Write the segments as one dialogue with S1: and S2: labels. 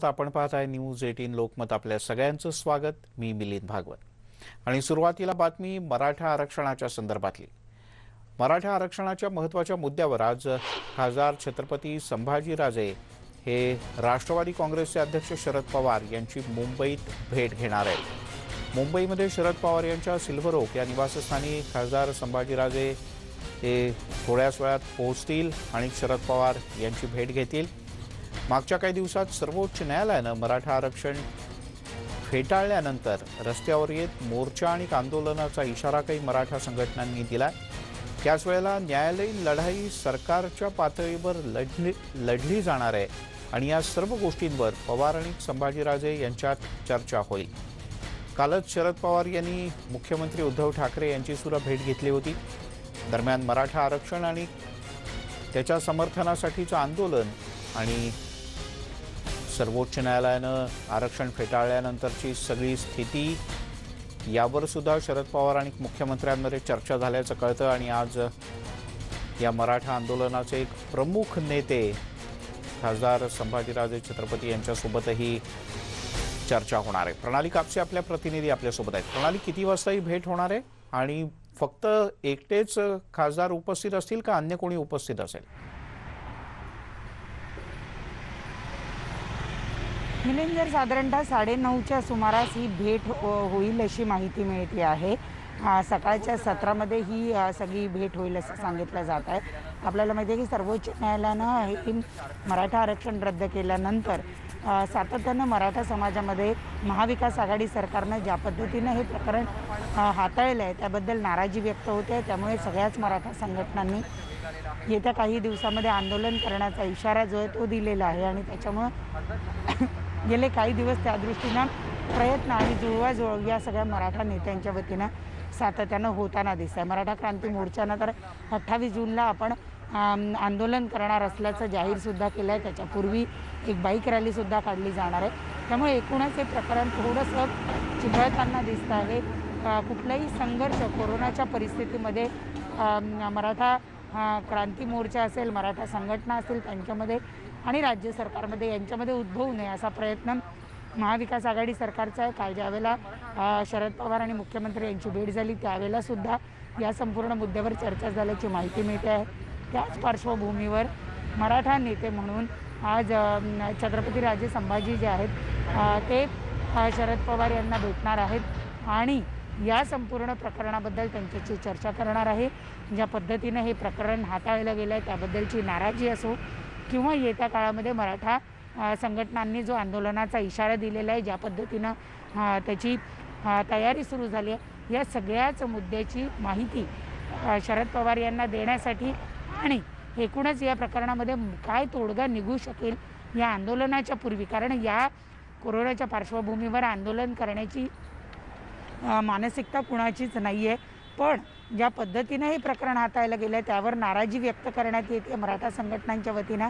S1: आपण पाहताय न्यूज 18 लोकमत. आपल्या सगळ्यांचं स्वागत. मी मिलिंद भागवत आणि सुरुवातीला बातमी मराठा आरक्षणाच्या संदर्भातली. मराठा आरक्षणाच्या महत्त्वाच्या मुद्द्यावर आज खासदार छत्रपती संभाजीराजे हे राष्ट्रवादी काँग्रेसचे अध्यक्ष शरद पवार यांची मुंबईत भेट घेणार आहेत. मुंबईमध्ये शरद पवार यांच्या सिल्व्हर ओक या निवासस्थानी खासदार संभाजीराजे हे थोड्याच वेळात पोहोचतील आणि शरद पवार यांची भेट घेतील. मागच्या काही दिवसात सर्वोच्च न्यायालयानं मराठा आरक्षण फेटाळल्यानंतर रस्त्यावर येत मोर्चा आणि आंदोलनाचा इशारा काही मराठा संघटनांनी दिला. त्याच वेळेला न्यायालयीन लढाई सरकारच्या पातळीवर लढली जाणार आहे आणि या सर्व गोष्टींवर पवार आणि संभाजीराजे यांच्यात चर्चा होईल. कालच शरद पवार यांनी मुख्यमंत्री उद्धव ठाकरे यांची सुद्धा भेट घेतली होती. दरम्यान मराठा आरक्षण आणि त्याच्या समर्थनासाठीचं आंदोलन आणि सर्वोच्च न्यायालयानं आरक्षण फेटाळल्यानंतरची सगळी स्थिती यावर सुद्धा शरद पवार आणि मुख्यमंत्र्यांमध्ये चर्चा झाल्याचं कळतं आणि आज या मराठा आंदोलनाचे एक प्रमुख नेते खासदार संभाजीराजे छत्रपती यांच्यासोबतही चर्चा होणार आहे. प्रणाली कापसे आपल्या प्रतिनिधी आपल्यासोबत आहेत. प्रणाली, किती वाजता ही भेट होणार आहे आणि फक्त एकटेच खासदार उपस्थित असतील का अन्य कोणी उपस्थित असेल?
S2: मिलिंद, साधारणतः 9:30च्या सुमारास ही भेट होईल अशी माहिती मिळते आहे. सकाळच्या सत्रामध्ये ही सगळी भेट होईल असं सांगितलं जात आहे. आपल्याला माहिती आहे की सर्वोच्च न्यायालयानं हे मराठा आरक्षण रद्द केल्यानंतर सातत्यानं मराठा समाजामध्ये महाविकास आघाडी सरकारनं ज्या पद्धतीनं हे प्रकरण हाताळलं आहे त्याबद्दल नाराजी व्यक्त होते. त्यामुळे सगळ्याच मराठा संघटनांनी येत्या काही दिवसामध्ये आंदोलन करण्याचा इशारा जो आहे तो दिलेला आहे आणि त्याच्यामुळं गेले काही दिवस त्या दृष्टीनं प्रयत्न आणि जुळवाजुळव या सगळ्या मराठा नेत्यांच्या वतीनं सातत्यानं होताना दिसत आहे. मराठा क्रांती मोर्चानं तर 28 जूनला आपण आंदोलन करणार असल्याचं जाहीरसुद्धा केलं आहे. त्याच्यापूर्वी एक बाईक रॅलीसुद्धा काढली जाणार आहे. त्यामुळे एकूणच हे प्रकरण थोडंसं चिघळताना दिसतं आहे. कुठलाही संघर्ष कोरोनाच्या परिस्थितीमध्ये मराठा क्रांती मोर्चा असेल, मराठा संघटना असेल त्यांच्यामध्ये आणि राज्य सरकारमध्ये यांच्यामध्ये उद्भवू नये असा प्रयत्न महाविकास आघाडी सरकारचा आहे. काल ज्यावेळेला शरद पवार आणि मुख्यमंत्री यांची भेट झाली त्यावेळेला सुद्धा या संपूर्ण मुद्द्यावर चर्चा झाल्याची माहिती मिळते आहे. त्याच पार्श्वभूमीवर मराठा नेते म्हणून आज छत्रपती राजे संभाजी जे आहेत ते शरद पवार यांना भेटणार आहेत आणि या संपूर्ण प्रकरणाबद्दल त्यांच्याशी चर्चा करणार आहे. ज्या पद्धतीनं हे प्रकरण हाताळलं गेलं आहे त्याबद्दलची नाराजी असो किंवा येत्या काळामध्ये मराठा संघटनांनी जो आंदोलनाचा इशारा दिलेला आहे, ज्या पद्धतीनं त्याची तयारी सुरू झाली आहे, या सगळ्याच मुद्द्याची माहिती शरद पवार यांना देण्यासाठी आणि एकूणच या प्रकरणामध्ये काय तोडगा निघू शकेल या आंदोलनाच्या पूर्वी, कारण या कोरोनाच्या पार्श्वभूमीवर आंदोलन करण्याची मानसिकता कुणाचीच नाही आहे, पण ज्या पद्धतीनं हे प्रकरण हाताळलं गेलं आहे त्यावर नाराजी व्यक्त करण्यात येते मराठा संघटनांच्या वतीनं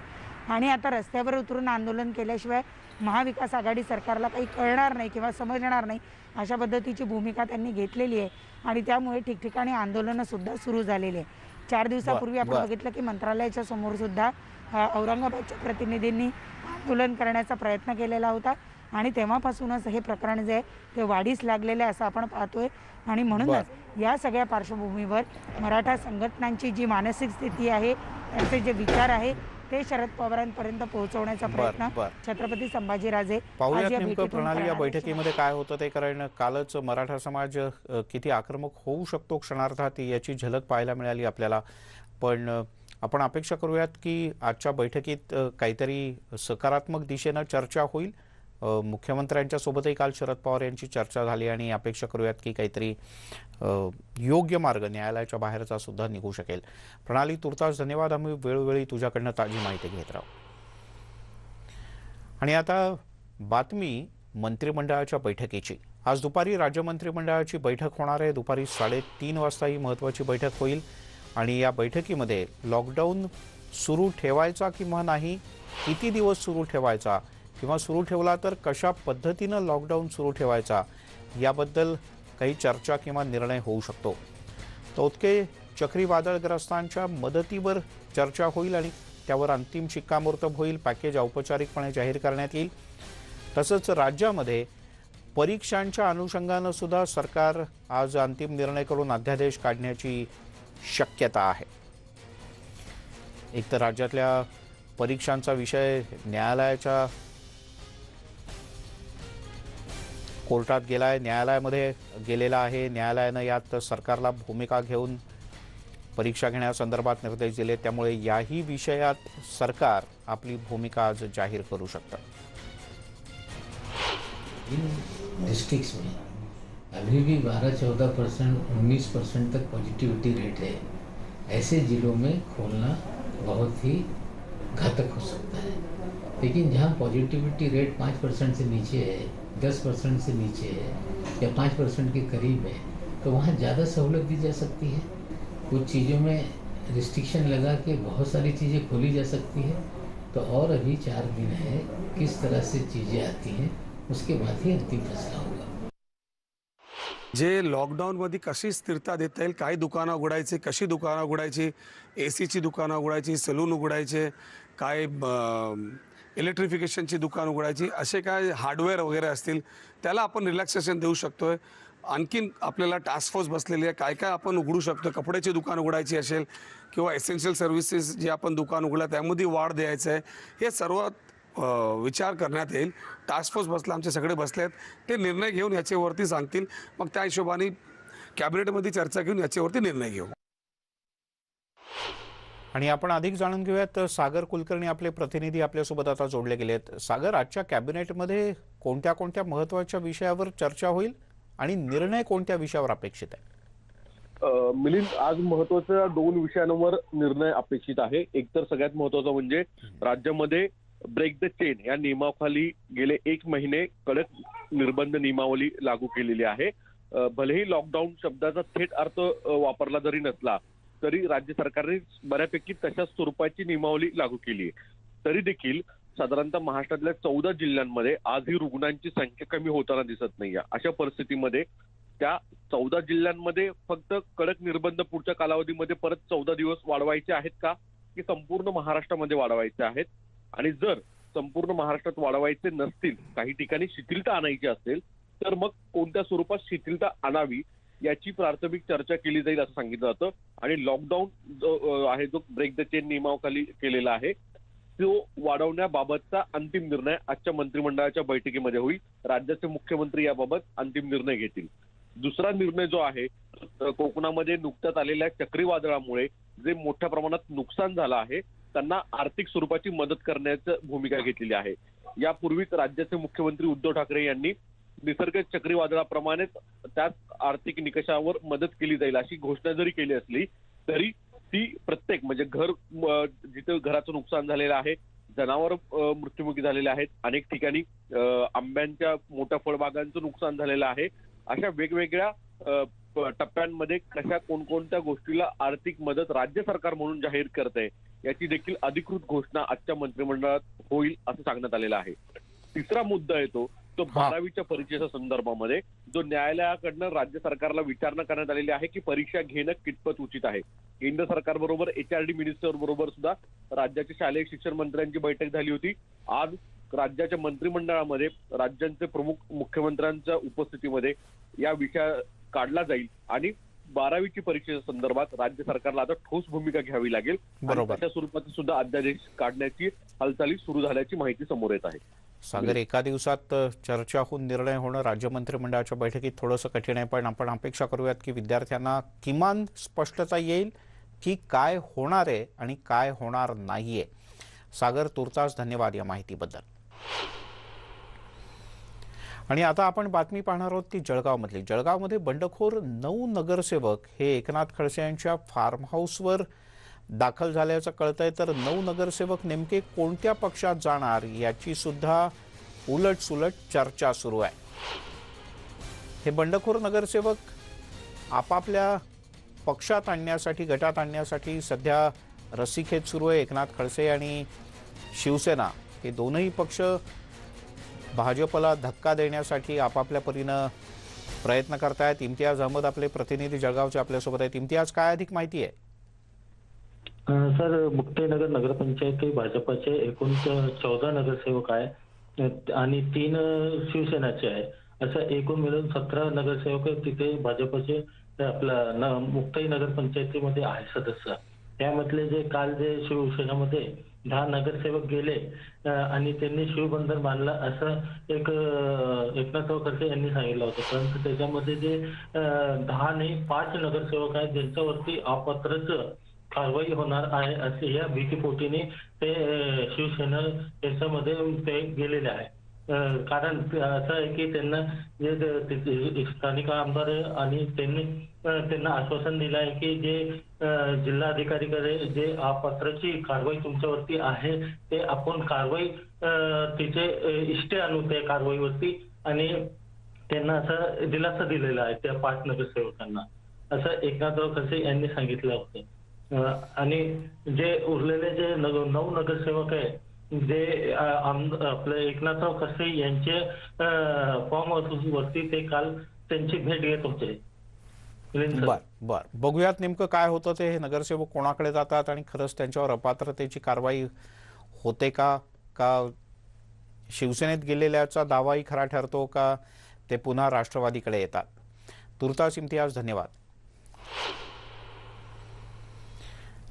S2: आणि आता रस्त्यावर उतरून आंदोलन केल्याशिवाय महाविकास आघाडी सरकारला काही कळणार नाही किंवा समजणार नाही अशा पद्धतीची भूमिका त्यांनी घेतलेली आहे आणि त्यामुळे ठिकठिकाणी आंदोलनंसुद्धा सुरू झालेली आहे. 4 दिवसापूर्वी आपण बघितलं की मंत्रालयाच्या समोरसुद्धा औरंगाबादच्या प्रतिनिधींनी आंदोलन करण्याचा प्रयत्न केलेला होता आणि तेव्हापासूनच हे प्रकरण जे आहे ते वाढीस लागलेलं आहे असं आपण पाहतोय आणि म्हणूनच या सगळ्या पार्श्वभूमीवर मराठा संघटनांची जी मानसिक स्थिती आहे, त्यांचे जे विचार आहे ते शरद पवारांपर्यंत पोहोचवण्याचा प्रयत्न छत्रपती संभाजीराजे
S1: प्रणाली या बैठकीमध्ये काय होतं ते, कारण कालच मराठा समाज किती आक्रमक होऊ शकतो क्षणार्धात याची झलक पाहायला मिळाली आपल्याला. पण आपण अपेक्षा करूयात की आजच्या बैठकीत काहीतरी सकारात्मक दिशेनं चर्चा होईल. मुख्यमंत्र्यांच्या सोबतही काल शरद पवार यांची चर्चा झाली आणि अपेक्षा करूयात की काहीतरी योग्य मार्ग न्यायालयाच्या बाहेरचा सुद्धा निघू शकेल. प्रणाली, तुर्तास धन्यवाद. आम्ही वेळोवेळी तुझ्याकडनं ताजी माहिती घेत राहू. आणि आता बातमी मंत्रिमंडळाच्या बैठकीची. आज दुपारी राज्य मंत्रिमंडळाची बैठक होणार आहे. दुपारी 3:30 वाजता ही महत्त्वाची बैठक होईल आणि या बैठकीमध्ये लॉकडाऊन सुरू ठेवायचा किंवा नाही, किती दिवस सुरू ठेवायचा किंवा सुरू ठेवला तर कशा पद्धतीनं लॉकडाऊन सुरू ठेवायचा याबद्दल काही चर्चा किंवा निर्णय होऊ शकतो. तोतके चक्रीवादळग्रस्तांच्या मदतीवर चर्चा होईल आणि त्यावर अंतिम शिक्कामोर्तब होईल. पॅकेज औपचारिकपणे जाहीर करण्यात येईल. तसंच राज्यामध्ये परीक्षांच्या अनुषंगानं सुद्धा सरकार आज अंतिम निर्णय करून अध्यादेश काढण्याची शक्यता आहे. एक तर राज्यातल्या परीक्षांचा विषय न्यायालयाच्या कोर्टात गेलाय, न्यायालयामध्ये गेलेला आहे. न्यायालयानं यात सरकारला भूमिका घेऊन परीक्षा घेण्यासंदर्भात निर्देश दिले. त्यामुळे याही विषयात सरकार आपली भूमिका आज जाहीर करू शकतं.
S3: इन डिस्ट्रिक्ट्स में अभी भी 12-14%, 19% तक पॉजिटिविटी रेट है. ऐसे जिलों में खोलना बहुत ही घातक हो सकता है. लेकिन जहाँ पॉजिटिविटी रेट 5% से नीचे है, 10% से नीचे है या 5% के करीब है, तो वहाँ ज़्यादा सहूलत दी जा सकती है. कुछ चीज़ों में रिस्ट्रिक्शन लगा के बहुत सारी चीज़ें खोली जा सकती है. तो और अभी 4 दिन है, किस तरह से चीज़ें आती हैं उसके बाद ही अंतिम फैसला होगा.
S4: जे लॉकडाऊनमध्ये कशी स्थिरता देता येईल, काय दुकानं उघडायची, कशी दुकानं उघडायची, एसीची दुकानं उघडायची, सलून उघडायचे, काय इलेक्ट्रिफिकेशनची दुकान उघडायची, असे काय हार्डवेअर वगैरे असतील त्याला आपण रिलॅक्सेशन देऊ शकतोय. आणखीन आपल्याला टास्क फोर्स बसलेली आहे, काय काय आपण उघडू शकतो. कपड्याची दुकान उघडायची असेल किंवा एसेन्शियल सर्व्हिसेस जे आपण दुकान उघडलं त्यामध्ये वाढ द्यायचं आहे, हे सर्व विचार करण्यात येईल. टास्क फोर्स बसला, आमचे सगळे बसले आहेत, ते निर्णय घेऊन याच्यावरती सांगतील. मग त्या हिशोबाने कॅबिनेटमध्ये चर्चा घेऊन याच्यावरती निर्णय घेऊ.
S1: आणि आपण अधिक जाणून घेऊयात. सागर कुलकर्णी आपले प्रतिनिधी आपल्यासोबत आता जोडले गेलेत. सागर, आजच्या कॅबिनेटमध्ये कोणत्या कोणत्या महत्त्वाच्या विषयावर चर्चा होईल आणि निर्णय कोणत्या विषयावर अपेक्षित आहे?
S5: मिलिंद, आज महत्त्वाच्या 2 विषयांवर निर्णय अपेक्षित आहे. एक तर सगळ्यात महत्त्वाचा म्हणजे राज्यामध्ये ब्रेक द चेन या नियमाखाली गेले 1 महिने कडक निर्बंध नियमावली लागू केलेली आहे. भलेही लॉकडाऊन शब्दाचा थेट अर्थ वापरला जरी नसला तरी राज्य सरकारने बऱ्यापैकी तशाच स्वरूपाची नियमावली लागू केली आहे. तरी देखील साधारणतः महाराष्ट्रातल्या 14 जिल्ह्यांमध्ये आजही रुग्णांची संख्या कमी होताना दिसत नाहीये. अशा परिस्थितीमध्ये त्या 14 जिल्ह्यांमध्ये फक्त कडक निर्बंध पुढच्या कालावधीमध्ये परत 14 दिवस वाढवायचे आहेत का, की संपूर्ण महाराष्ट्रामध्ये वाढवायचे आहेत? आणि जर संपूर्ण महाराष्ट्रात वाढवायचे नसतील, काही ठिकाणी शिथिलता आणायची असेल, तर मग कोणत्या स्वरूपात शिथिलता आणावी याची प्राथमिक चर्चा केली जाईल असं सांगितलं जातं. आणि लॉकडाऊन जो आहे, जो ब्रेक द चेन नियमाखाली केलेला आहे, तो वाढवण्याबाबतचा अंतिम निर्णय आजच्या मंत्रिमंडळाच्या बैठकीमध्ये होईल. राज्याचे मुख्यमंत्री याबाबत अंतिम निर्णय घेतील. दुसरा निर्णय जो आहे, कोकणामध्ये नुकत्याच आलेल्या चक्रीवादळामुळे जे मोठ्या प्रमाणात नुकसान झालं आहे त्यांना आर्थिक स्वरूपाची मदत करण्याची भूमिका घेतलेली आहे. यापूर्वीच राज्याचे मुख्यमंत्री उद्धव ठाकरे यांनी निसर्ग चक्रीवादळाप्रमाणेच त्याच आर्थिक निकषावर मदत केली जाईल अशी घोषणा जरी केली असली तरी ती प्रत्येक म्हणजे जिथे घराचं नुकसान झालेलं आहे, जनावर मृत्युमुखी झालेले आहेत, अनेक ठिकाणी आंब्यांच्या मोठ्या फळबागांचं नुकसान झालेलं आहे, अशा वेगवेगळ्या टप्प्यांमध्ये कशा कोणकोणत्या गोष्टीला आर्थिक मदत राज्य सरकार म्हणून जाहीर करते याची देखील अधिकृत घोषणा आजच्या मंत्रिमंडळात होईल असं सांगण्यात आलेलं आहे. तिसरा मुद्दा येतो तो 12वीच्या परीक्षेच्या संदर्भामध्ये, जो न्यायालयाकडनं राज्य सरकारला विचारणा करण्यात आलेली आहे की परीक्षा घेणं कितपत उचित आहे. केंद्र सरकारबरोबर HRD मिनिस्टर बरोबर सुद्धा राज्याच्या शालेय शिक्षण मंत्र्यांची बैठक झाली होती. आज राज्याच्या मंत्रिमंडळामध्ये राज्यांचे प्रमुख मुख्यमंत्र्यांच्या उपस्थितीमध्ये या विषय काढला जाईल आणि 12वीची परीक्षेच्या संदर्भात राज्य सरकारला आता ठोस भूमिका घ्यावी लागेल. अशा स्वरूपात सुद्धा अध्यादेश काढण्याची हालचाली सुरू झाल्याची माहिती समोर येत आहे.
S1: सागर, एका दिवसात चर्चा होऊन निर्णय होणं राज्य मंत्रिमंडळाच्या बैठकीत थोडंसं कठीण आहे, पण आपण अपेक्षा करूयात की विद्यार्थ्यांना किमान स्पष्टता येईल की काय होणार आहे आणि काय होणार नाहीये. सागर, तुर्तास धन्यवाद या माहितीबद्दल. आणि आता आपण बातमी पाहणार आहोत ती जळगावमधली. जळगावमध्ये बंडखोर 9 नगरसेवक हे एकनाथ खडसे यांच्या फार्म हाऊसवर दाखल झाल्याचं कळतंय. तर 9 नगरसेवक नेमके कोणत्या पक्षात जाणार याची सुद्धा उलटसुलट चर्चा सुरू आहे. हे बंडखोर नगरसेवक आपापल्या पक्षात आणण्यासाठी, गटात आणण्यासाठी सध्या रस्सीखेच सुरू आहे. एकनाथ खडसे आणि शिवसेना हे दोनही पक्ष भाजपला धक्का देण्यासाठी आपापल्या परीनं प्रयत्न करतायत. इम्तियाज अहमद आपले प्रतिनिधी जळगावचे आपल्यासोबत आहेत. इम्तियाज, काय अधिक माहिती आहे?
S6: सर, मुक्ताईनगर नगरपंचायत भाजपचे एकूण 14 नगरसेवक आहे. आणि 3 शिवसेनाचे आहे. असं एकूण मिळून 17 नगरसेवक तिथे भाजपचे आपला मुक्ताई नगरपंचायतीमध्ये आहे सदस्य. त्यामधले जे काल जे शिवसेनेमध्ये 10 नगरसेवक गेले आणि त्यांनी शिवबंधन बांधलं असं एक एकनाथराव खडसे यांनी सांगितलं होतं. परंतु त्याच्यामध्ये जे 10 नाही 5 नगरसेवक आहेत ज्यांच्यावरती अपात्रच कारवाई होणार आहे असे या भीतीपोटीने ते शिवसेना याच्यामध्ये ते गेलेले आहे. कारण असं आहे की त्यांना जे स्थानिक आमदार आणि त्यांना आश्वासन दिलं आहे की जे जिल्हाधिकारीकडे जे अपात्रची कारवाई तुमच्यावरती आहे ते आपण कारवाई तिचे इष्टे आणू त्या कारवाईवरती आणि त्यांना असं दिलासा दिलेला आहे त्या 5 नगरसेवकांना असं एकनाथराव खडसे यांनी सांगितलं होतं. आणि जे उरलेले जे 9 नगरसेवक आहे जे आपले एकनाथराव खडसे यांचे फॉर्म हाऊसवरती ते काल त्यांची भेट घेत होते.
S1: बर बघूयात नेमकं काय होतं ते. हे नगरसेवक कोणाकडे जातात आणि खरंच त्यांच्यावर अपात्रतेची कारवाई होते का शिवसेनेत गेलेल्याचा दावाही खरा ठरतो का ते पुन्हा राष्ट्रवादीकडे येतात. तुर्तास इम्तियाज, धन्यवाद.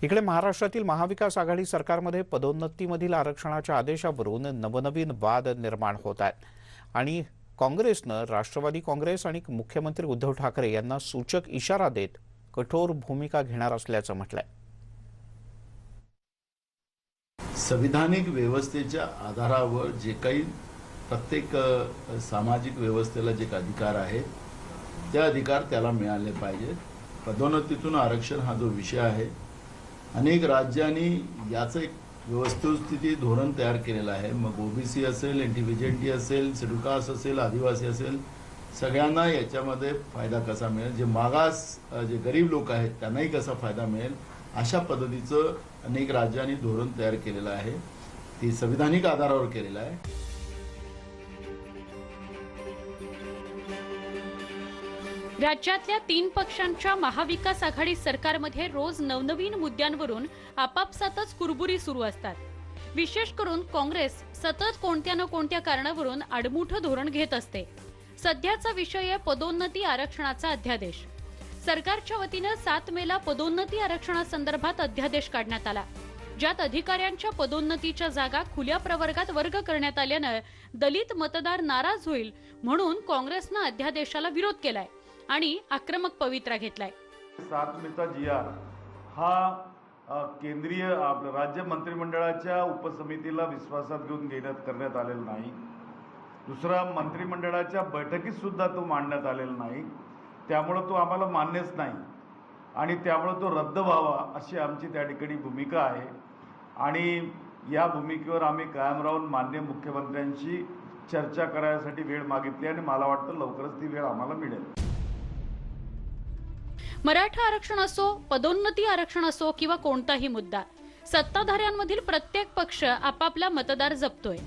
S1: इकडे महाराष्ट्रातील महाविकास आघाडी सरकारमध्ये पदोन्नतीमधील आरक्षणाच्या आदेशावरून नवनवीन वाद निर्माण होत आहेत आणि काँग्रेसनं राष्ट्रवादी काँग्रेस आणि मुख्यमंत्री उद्धव ठाकरे यांना सूचक इशारा देत कठोर भूमिका घेणार असल्याचं म्हटलंय.
S7: संविधानिक व्यवस्थेच्या आधारावर जे काही प्रत्येक सामाजिक व्यवस्थेला जे अधिकार आहेत ते अधिकार त्याला मिळाले पाहिजेत. पदोन्नतीतून आरक्षण हा जो विषय आहे, अनेक राज्यांनी याचं एक व्यवस्थित धोरण तयार केलेलं आहे. मग ओबीसी असेल, एनटीव्हीजेंटी असेल, शेड्यूल कास्ट असेल, आदिवासी असेल, सगळ्यांना याच्यामध्ये फायदा कसा मिळेल, जे मागास जे गरीब लोक आहेत त्यांनाही कसा फायदा मिळेल, अशा पद्धतीचं अनेक राज्यांनी धोरण तयार केलेलं आहे. ती संविधानिक आधारावर केलेलं आहे.
S8: राज्यातल्या 3 पक्षांच्या महाविकास आघाडी सरकारमध्ये रोज नवनवीन मुद्द्यांवरून आपापसातच कुरबुरी सुरू असतात. विशेष करून काँग्रेस सतत कोणत्या न कोणत्या कारणावरून आडमुठं धोरण घेत असते. सध्याचा विषय आहे पदोन्नती आरक्षणाचा अध्यादेश. सरकारच्या वतीनं 7 मेला पदोन्नती आरक्षणासंदर्भात अध्यादेश काढण्यात आला, ज्यात अधिकाऱ्यांच्या पदोन्नतीच्या जागा खुल्या प्रवर्गात वर्ग करण्यात आल्यानं दलित मतदार नाराज होईल म्हणून काँग्रेसनं अध्यादेशाला विरोध केलाय आणि आक्रमक पवित्रा घेतलाय.
S9: 7 मेचा GR हा केंद्रीय राज्य मंत्रिमंडळाच्या उपसमितीला विश्वासात घेऊन करण्यात आलेला नाही. दुसरा, मंत्रिमंडळाच्या बैठकीत सुद्धा तो मांडण्यात आलेला नाही. त्यामुळे तो आम्हाला मान्यच नाही आणि त्यामुळे तो रद्द व्हावा अशी आमची त्या ठिकाणी भूमिका आहे. आणि या भूमिकेवर आम्ही कायम राहून माननीय मुख्यमंत्र्यांशी चर्चा करण्यासाठी वेळ मागितली आणि मला वाटतं लवकरच ती वेळ आम्हाला मिळेल.
S8: मराठा आरक्षण असो, पदोन्नती आरक्षण असो किंवा कोणताही मुद्दा, सत्ताधाऱ्यांमधील प्रत्येक पक्ष आपापला मतदार जपतोय.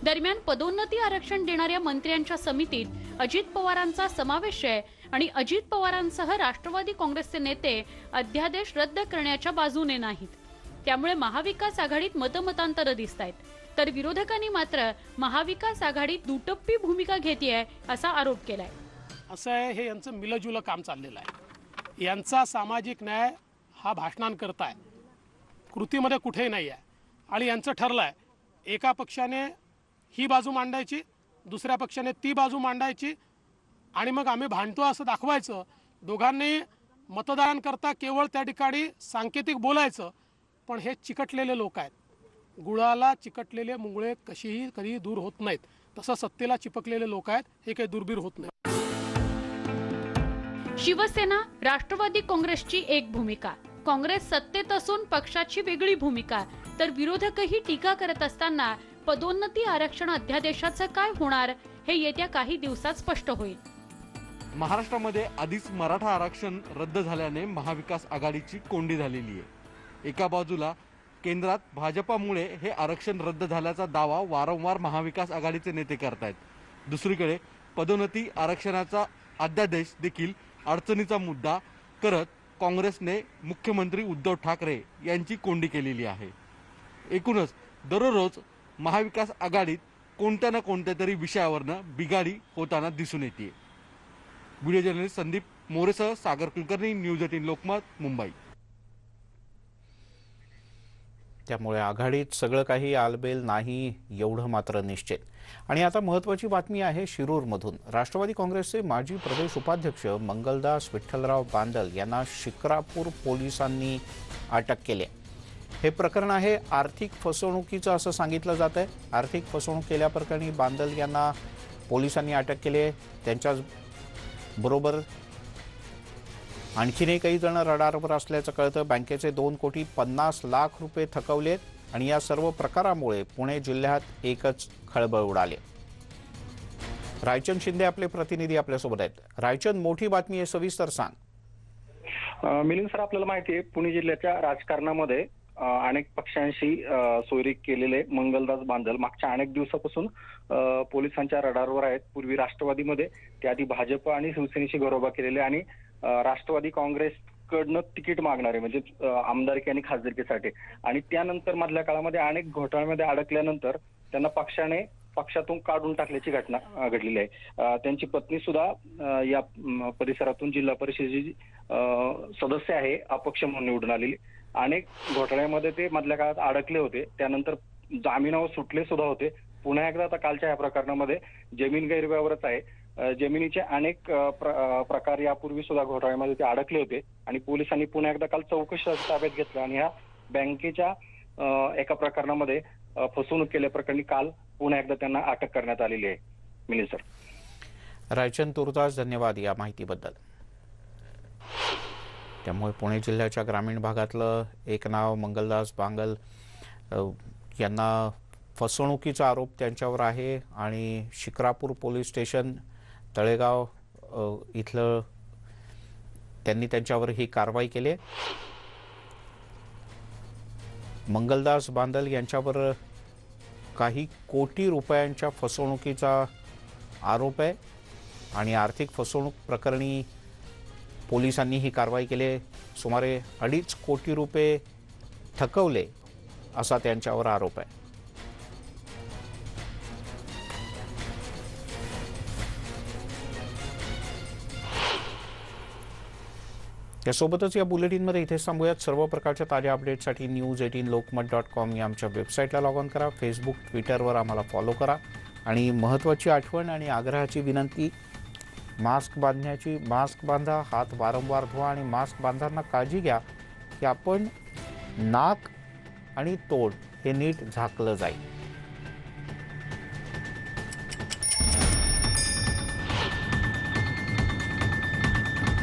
S8: दरम्यान पदोन्नती आरक्षण देणाऱ्या मंत्र्यांच्या समितीत अजित पवारांचा समावेश आहे आणि अजित पवारांसह राष्ट्रवादी काँग्रेसचे नेते अध्यादेश रद्द करण्याच्या बाजूने नाहीत. त्यामुळे महाविकास आघाडीत मतमतांतर दिसत आहेत, तर विरोधकांनी मात्र महाविकास आघाडी दुटप्पी भूमिका घेतेय असा आरोप केलाय.
S10: असं आहे, हे यांचं मिलजुलं काम चाललेलं आहे. यांचा सामाजिक न्याय हा भाषणांकरता आहे, कृतीमध्ये कुठेही नाही आहे. आणि यांचं ठरलं आहे एका पक्षाने ही बाजू मांडायची, दुसऱ्या पक्षाने ती बाजू मांडायची आणि मग आम्ही भांडतो असं दाखवायचं. दोघांनी मतदारांकरता केवळ त्या ठिकाणी सांकेतिक बोलायचं. पण हे चिकटलेले लोक आहेत. गुळाला चिकटलेले मुंगळे कधी दूर होत नाहीत, तसं सत्तेला चिपकलेले लोक आहेत, हे काही दुर्बीर होत नाही.
S8: शिवसेना, राष्ट्रवादी काँग्रेसची एक भूमिका, काँग्रेस सत्तेत असून पक्षाची वेगळी भूमिका, तर विरोधकही टीका करत असताना पदोन्नती आरक्षण अध्यादेशाचं काय होणार हे येत्या काही दिवसात स्पष्ट होईल.
S11: महाराष्ट्रामध्ये आधीच मराठा आरक्षण रद्द झाल्याने महाविकास आघाडीची कोंडी झालेली आहे. एका बाजूला केंद्रात भाजपामुळे हे आरक्षण रद्द झाल्याचा दावा वारंवार महाविकास आघाडीचे नेते करतायत. दुसरीकडे पदोन्नती आरक्षणाचा अध्यादेश देखील अडचणीचा मुद्दा करत काँग्रेसने मुख्यमंत्री उद्धव ठाकरे यांची कोंडी केलेली आहे. एकूणच दररोज महाविकास आघाडीत कोणत्या ना कोणत्या तरी विषयावरनं बिघाडी होताना दिसून येते. व्हिडिओ जर्नलिस्ट संदीप मोरेसह सागर कुलकर्णी, न्यूज 18 लोकमत, मुंबई.
S1: त्यामुळे आघाडीत सगळं काही आलबेल नाही एवढं मात्र निश्चित. आणि आता महत्त्वाची बातमी आहे शिरूरमधून. राष्ट्रवादी काँग्रेसचे माजी प्रदेश उपाध्यक्ष मंगलदास विठ्ठलराव बांदल यांना शिक्रापूर पोलिसांनी अटक केली. हे प्रकरण आहे आर्थिक फसवणुकीचं असं सांगितलं जात आहे. आर्थिक फसवणूक केल्याप्रकरणी बांदल यांना पोलिसांनी अटक केली आहे. त्यांच्याच बरोबर आणखीनही काही जण रडारवर असल्याचं कळतं. बँकेचे 2,50,00,000 रुपये थकवलेत आणि या सर्व प्रकारामुळे पुणे जिल्ह्यात एकच खळबळ उडाली. रायचंद शिंदे आपले प्रतिनिधी आपल्यासोबत आहेत. रायचंद, मोठी बातमी आहे, सविस्तर सांग.
S12: मिलिंद सर, आपल्याला माहिती आहे पुणे जिल्ह्याच्या राजकारणामध्ये अनेक पक्षांशी सोयरीक केलेले मंगलदास बांदल मागच्या अनेक दिवसापासून पोलिसांच्या रडारवर आहेत. पूर्वी राष्ट्रवादीमध्ये त्याआधी भाजप आणि शिवसेनेशी घरोबा केलेले आणि राष्ट्रवादी काँग्रेसकडनं तिकीट मागणारे म्हणजे आमदारकी आणि खासदारकीसाठी आणि त्यानंतर मधल्या काळामध्ये अनेक घोटाळ्यामध्ये अडकल्यानंतर त्यांना पक्षातून काढून टाकल्याची घटना घडलेली आहे. त्यांची पत्नी सुद्धा या परिसरातून जिल्हा परिषदेची सदस्य आहे, अपक्ष म्हणून निवडून आलेली. अनेक घोटाळ्यामध्ये ते मधल्या काळात अडकले होते, त्यानंतर जामिनावर सुटले सुद्धा होते. पुन्हा एकदा आता कालच्या या प्रकरणामध्ये जमीन गैरव्यवहारच आहे. जमिनीचे अनेक प्रकार यापूर्वी सुद्धा घोटाळ्यामध्ये ते अडकले होते आणि पोलिसांनी पुन्हा एकदा काल चौकशी ताब्यात घेतलं आणि ह्या बँकेच्या एका प्रकरणामध्ये फसवणूक केल्याप्रकरणी काल पुन्हा एकदा त्यांना अटक करण्यात आलेली आहे. मिलिंद सर.
S1: रायचंद, तुर्तास धन्यवाद या माहितीबद्दल. त्यामुळे पुणे जिल्ह्याच्या ग्रामीण भागातलं एक नाव मंगलदास बांगल यांना फसवणुकीचा आरोप त्यांच्यावर आहे आणि शिक्रापूर पोलीस स्टेशन तळेगाव इथलं त्यांनी त्यांच्यावर ही कारवाई केली. मंगलदास बांदल यांच्यावर काही कोटी रुपयांच्या फसवणुकीचा आरोप आहे आणि आर्थिक फसवणूक प्रकरणी पोलिसांनी ही कारवाई केली. सुमारे 2.5 कोटी रुपये थकवले असा त्यांच्यावर आरोप आहे. यासोबतच या बुलेटिनमध्ये इथेच थांबूयात. सर्व प्रकारच्या ताज्या अपडेटसाठी news18lokmat.com या आमच्या वेबसाईटला लॉग ऑन करा. फेसबुक, ट्विटरवर आम्हाला फॉलो करा आणि महत्त्वाची आठवण आणि आग्रहाची विनंती, मास्क बांधण्याची, मास्क बांधा, हात वारंवार धुवा आणि मास्क बांधताना काळजी घ्या की आपण नाक आणि तोंड हे नीट झाकलं जाईल.